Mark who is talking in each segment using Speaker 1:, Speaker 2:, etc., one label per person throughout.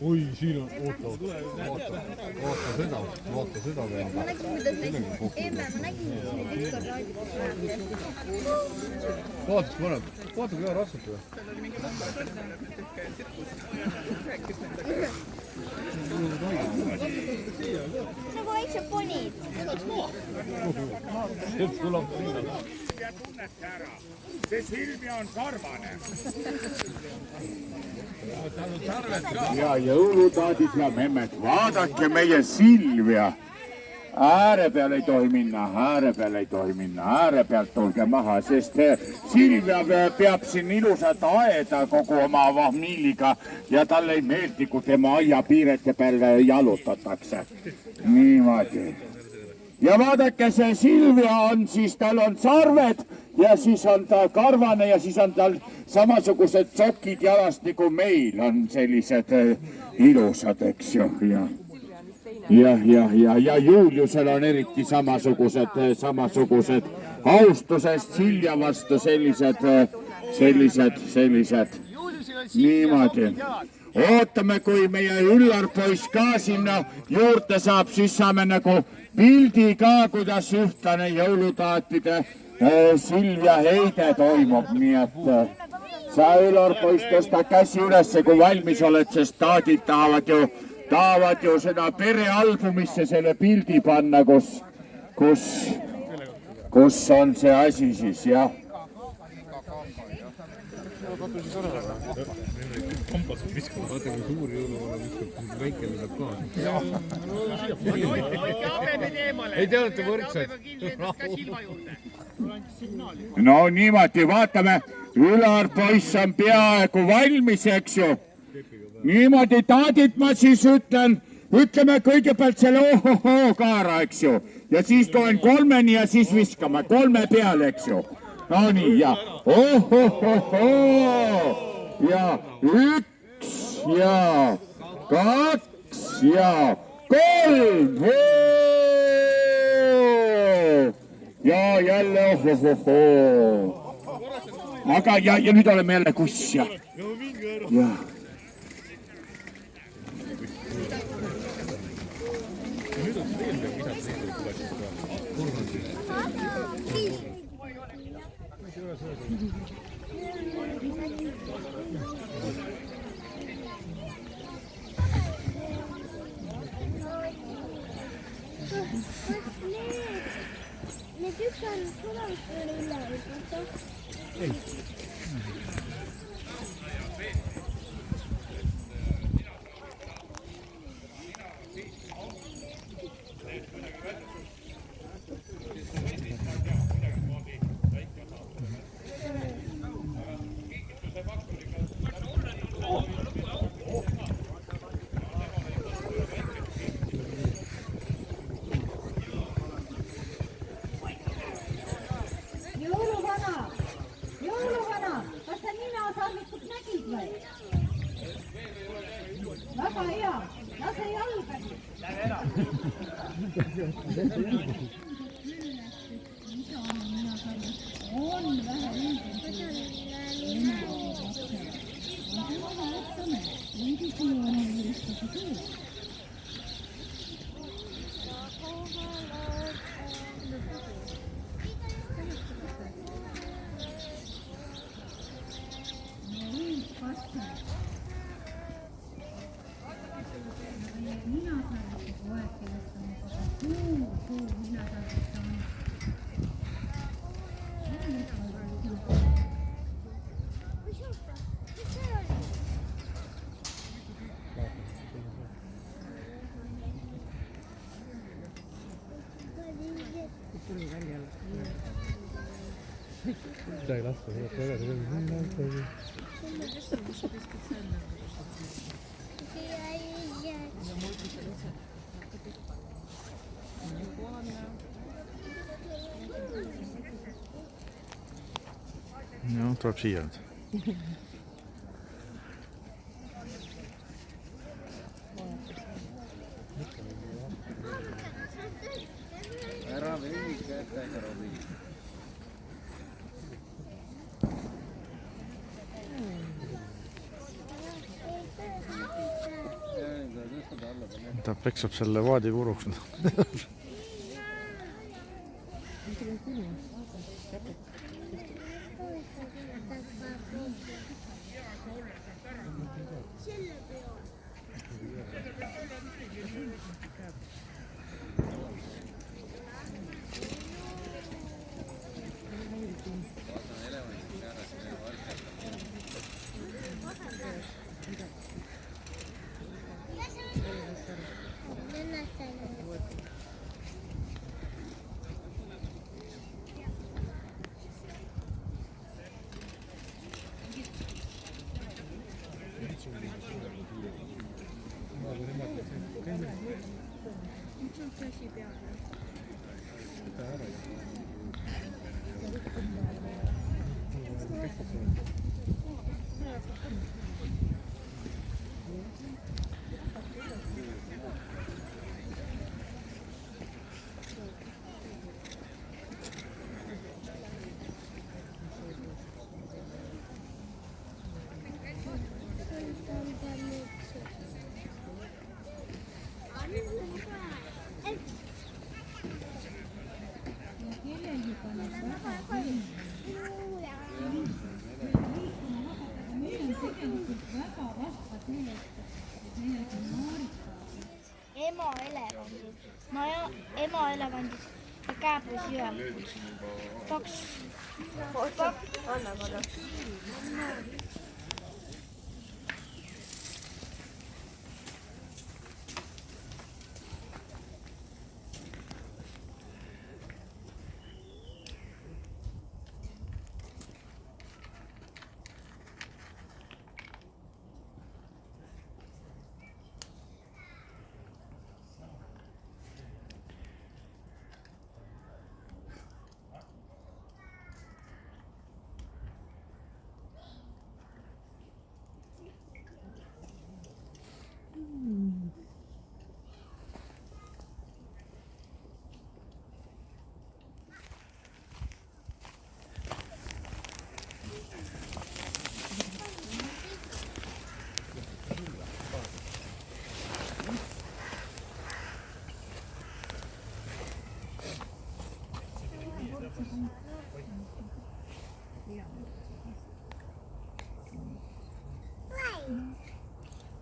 Speaker 1: Oi, siin on, vaata seda veel.
Speaker 2: Ma nägin, kuidas ma nägin, kuidas neid ükskord raadikus läheb.
Speaker 1: Vaata kui hea ratsut või?
Speaker 2: Nagu väiksed ponid.
Speaker 3: See Silvia on karvane.
Speaker 4: Ja jõulutaadid ja memmed, vaadake meie Silvia. Ääre peal ei tohi minna, ääre pealt tulge maha, sest Silvia peab siin ilusat aeda kogu oma vahmilliga ja talle ei meeldi, kui tema aiapiirete peal jalutatakse. Niimoodi. Ja vaadake, see Silvia on siis, tal on sarved ja siis on ta karvane ja siis on tal samasugused sokid jalast nagu meil on sellised ilusad, eks ju. Ja Juliusel on eriti samasugused austusest Silja vastu sellised. Niimoodi. Ootame, kui meie Üllar poiss ka sinna juurde saab, siis saame nagu pildi ka, kuidas ühtlane jõulutaatide Silvia heide toimub, nii et sa Üllar poiss tõsta käsi ülesse, kui valmis oled, sest taadid tahavad ju seda perealbumisse selle pildi panna, kus on see asi siis, jah.
Speaker 1: Kompas viskab, vaata kui suur jõuluvana viskab, väikene saab ka. Ei te olete võrdsed.
Speaker 4: No niimoodi, vaatame, Ülar poiss on peaaegu valmis, eks ju. Niimoodi taadid ma siis ütleme kõigepealt selle ohohoo kaara, eks ju. Ja siis toen 3 ja siis viskame 3 peale, eks ju. No nii, ja ohohohoo ja 1 ja 2 ja 3. Ja jälle ohohohoo. Aga ja nüüd oleme jälle kuss ja.
Speaker 2: Need üks on tulemusele üle, vaata.
Speaker 1: Ei.
Speaker 5: Jõuluvana, kas sa ninasalmikut nägid või? Väga hea, lase jalga. On vähe
Speaker 1: Seda ei lasta, seda tagasi veel. No, tuleb siia nüüd.
Speaker 6: Ära veidi kätte, ära veidi.
Speaker 7: ta peksab selle vaadi puruks.
Speaker 2: Emoelevandid ja kääbusjõe. Kaks. Anna korra.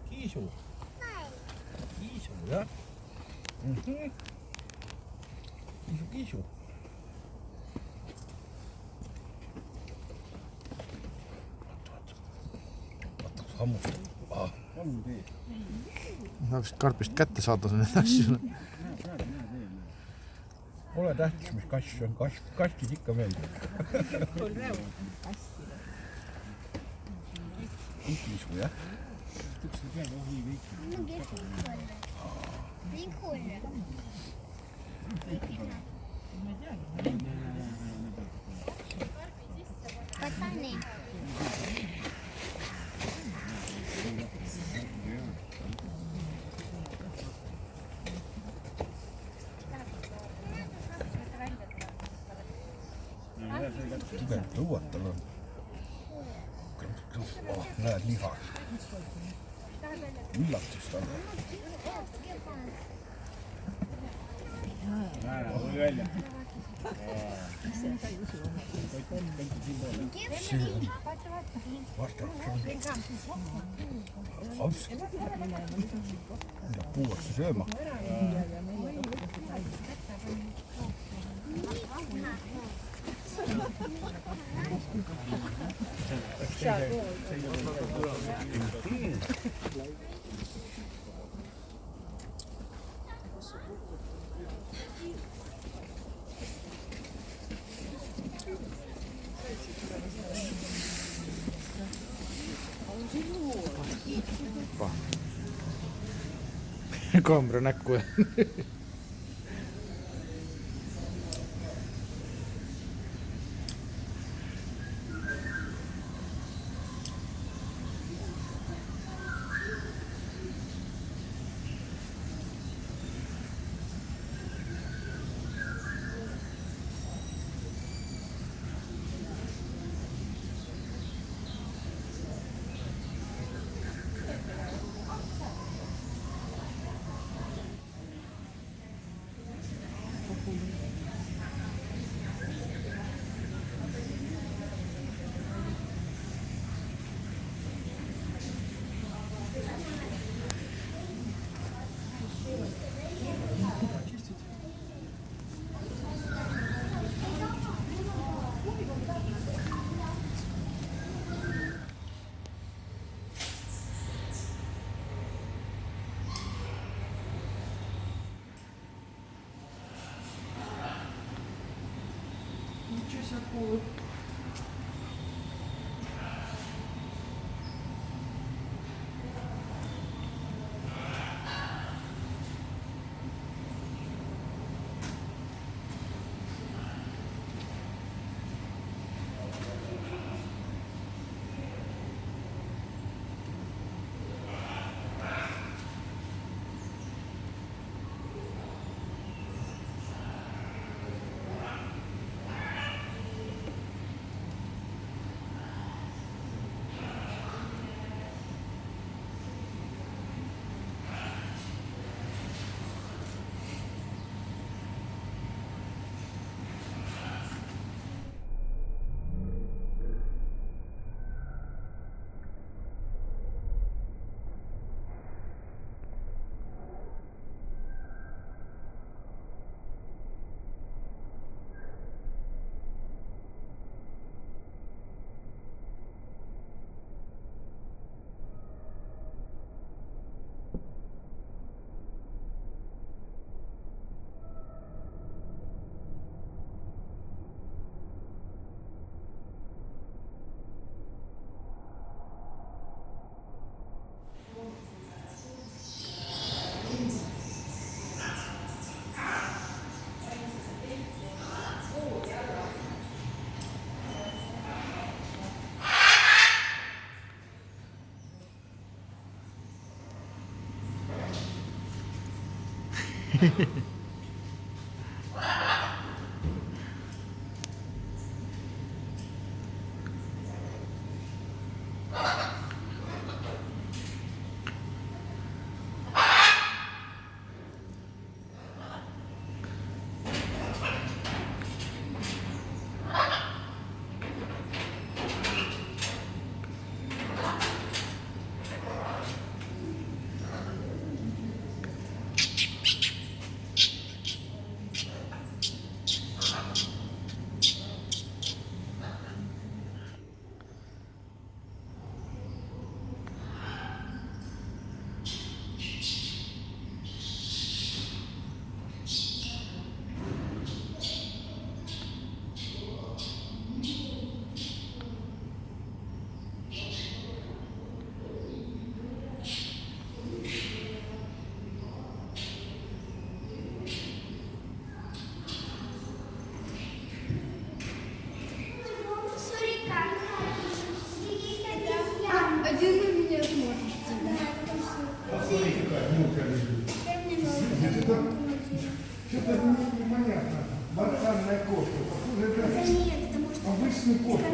Speaker 1: Kiisu. Kiisu, jah. Kiisu. Vaata, kus hammustab.
Speaker 7: Ma vist karpist kätte saada neid asju.
Speaker 1: Pole tähtis, mis kass on. Kastid ikka meeldib. Kiisu, jah. Tugevalt õuad tal on. Näed liha. Üllatust on. Oli välja. See on vastaks. Hausk. Ja puuasse sööma.
Speaker 7: Kaamera näkku.
Speaker 8: акулы.
Speaker 2: Один у меня смотрит.
Speaker 3: Что-то непонятно. Барханная кошка. Похоже, это обычный кошка.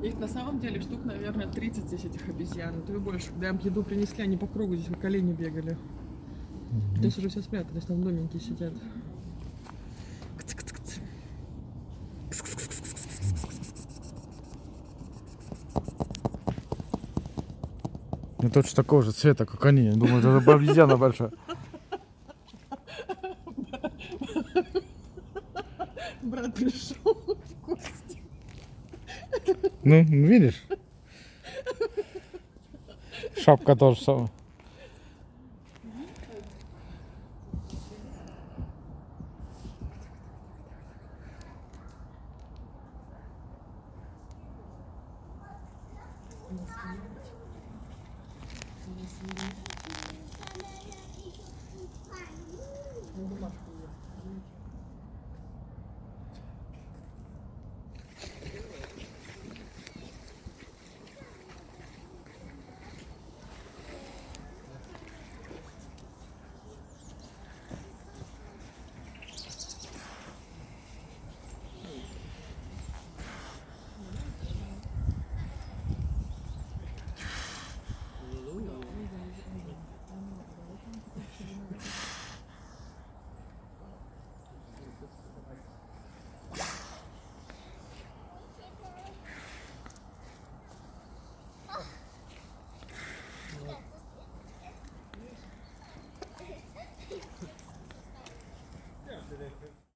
Speaker 8: Их на самом деле штук, наверное, 30 здесь этих обезьян. То и больше. Когда им еду принесли, они по кругу здесь по колени бегали. Здесь уже все спрятались, там домики сидят.
Speaker 7: Ну точно такого же цвета, как они. Я думаю, это обезьяна большая.
Speaker 8: Брат пришел в гости.
Speaker 7: Ну, видишь? Шапка тоже самая.